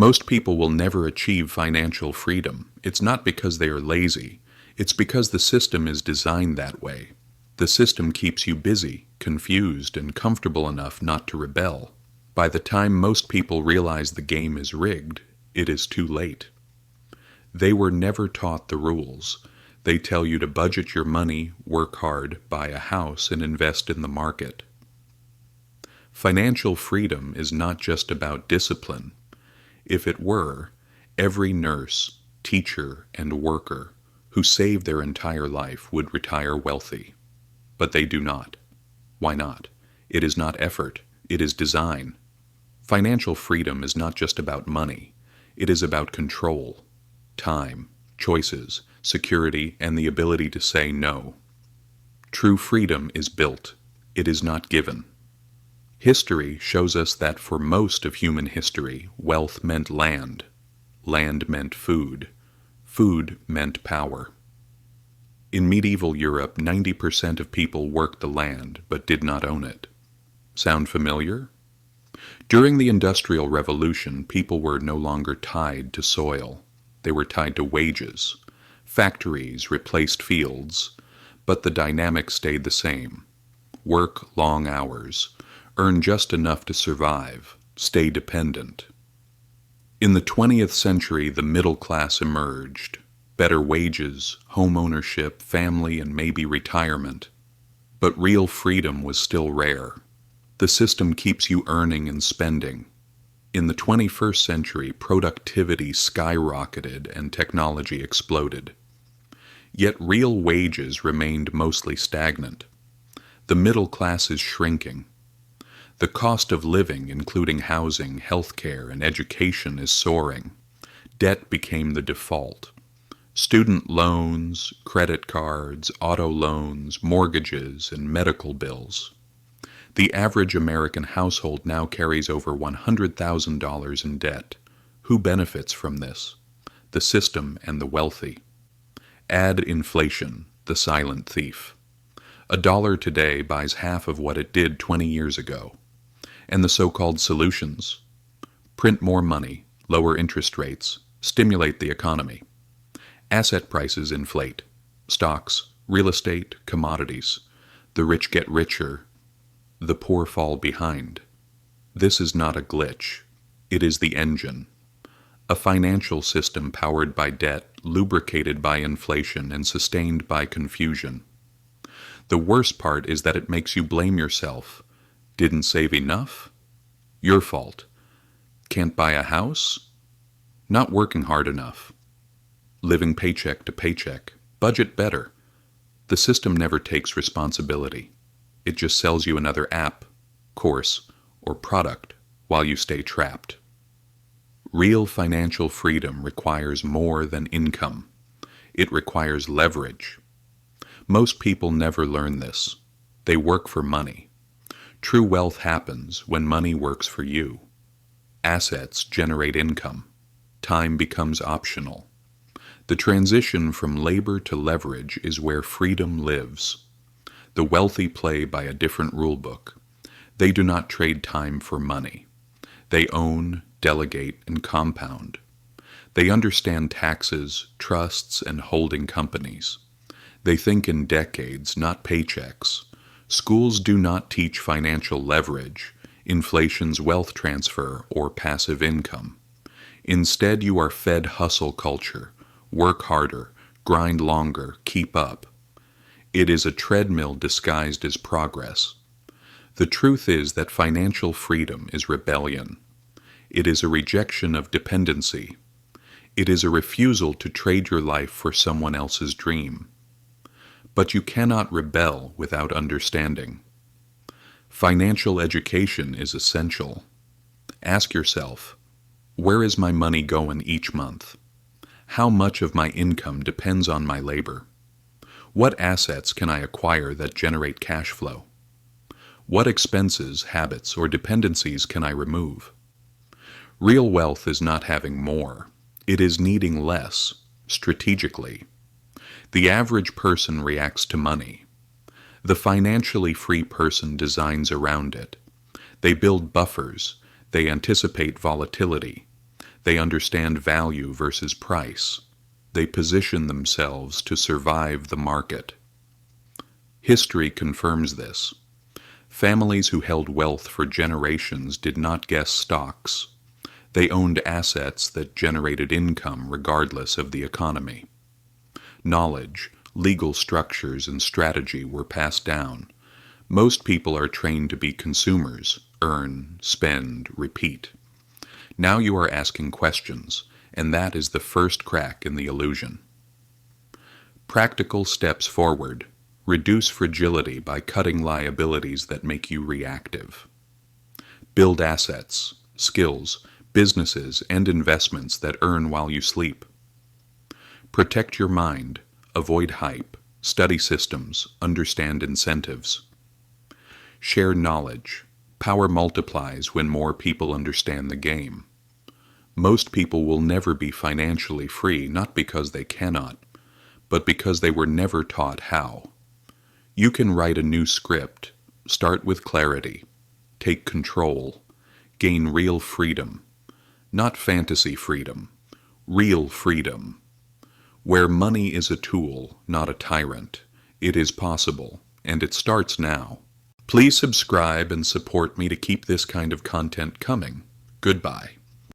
Most people will never achieve financial freedom. It's not because they are lazy. It's because the system is designed that way. The system keeps you busy, confused, and comfortable enough not to rebel. By the time most people realize the game is rigged, it is too late. They were never taught the rules. They tell you to budget your money, work hard, buy a house, and invest in the market. Financial freedom is not just about discipline. If it were, every nurse, teacher, and worker who saved their entire life would retire wealthy. But they do not. Why not? It is not effort. It is design. Financial freedom is not just about money. It is about control, time, choices, security, and the ability to say no. True freedom is built. It is not given. History shows us that for most of human history, wealth meant land. Land meant food. Food meant power. In medieval Europe, 90% of people worked the land but did not own it. Sound familiar? During the Industrial Revolution, people were no longer tied to soil. They were tied to wages. Factories replaced fields, but the dynamic stayed the same. Work long hours, earn just enough to survive, stay dependent. In the 20th century, the middle class emerged. Better wages, home ownership, family, and maybe retirement. But real freedom was still rare. The system keeps you earning and spending. In the 21st century, productivity skyrocketed and technology exploded. Yet real wages remained mostly stagnant. The middle class is shrinking. The cost of living, including housing, healthcare, and education, is soaring. Debt became the default. Student loans, credit cards, auto loans, mortgages, and medical bills. The average American household now carries over $100,000 in debt. Who benefits from this? The system and the wealthy. Add inflation, the silent thief. $1 today buys half of what it did 20 years ago. And the so-called solutions? Print more money, lower interest rates, stimulate the economy. Asset prices inflate. Stocks, real estate, commodities. The rich get richer. The poor fall behind. This is not a glitch. It is the engine. A financial system powered by debt, lubricated by inflation, and sustained by confusion. The worst part is that it makes you blame yourself. Didn't save enough? Your fault. Can't buy a house? Not working hard enough. Living paycheck to paycheck. Budget better. The system never takes responsibility. It just sells you another app, course, or product while you stay trapped. Real financial freedom requires more than income. It requires leverage. Most people never learn this. They work for money. True wealth happens when money works for you. Assets generate income. Time becomes optional. The transition from labor to leverage is where freedom lives. The wealthy play by a different rulebook. They do not trade time for money. They own, delegate, and compound. They understand taxes, trusts, and holding companies. They think in decades, not paychecks. Schools do not teach financial leverage, inflation's wealth transfer, or passive income. Instead, you are fed hustle culture. Work harder, grind longer, keep up. It is a treadmill disguised as progress. The truth is that financial freedom is rebellion. It is a rejection of dependency. It is a refusal to trade your life for someone else's dream. But you cannot rebel without understanding. Financial education is essential. Ask yourself, where is my money going each month? How much of my income depends on my labor? What assets can I acquire that generate cash flow? What expenses, habits, or dependencies can I remove? Real wealth is not having more. It is needing less, strategically. The average person reacts to money. The financially free person designs around it. They build buffers. They anticipate volatility. They understand value versus price. They position themselves to survive the market. History confirms this. Families who held wealth for generations did not guess stocks. They owned assets that generated income regardless of the economy. Knowledge, legal structures, and strategy were passed down. Most people are trained to be consumers, earn, spend, repeat. Now you are asking questions, and that is the first crack in the illusion. Practical steps forward. Reduce fragility by cutting liabilities that make you reactive. Build assets, skills, businesses, and investments that earn while you sleep. Protect your mind, avoid hype, study systems, understand incentives. Share knowledge. Power multiplies when more people understand the game. Most people will never be financially free, not because they cannot, but because they were never taught how. You can write a new script, start with clarity, take control, gain real freedom, not fantasy freedom, real freedom. Where money is a tool, not a tyrant, it is possible, and it starts now. Please subscribe and support me to keep this kind of content coming. Goodbye.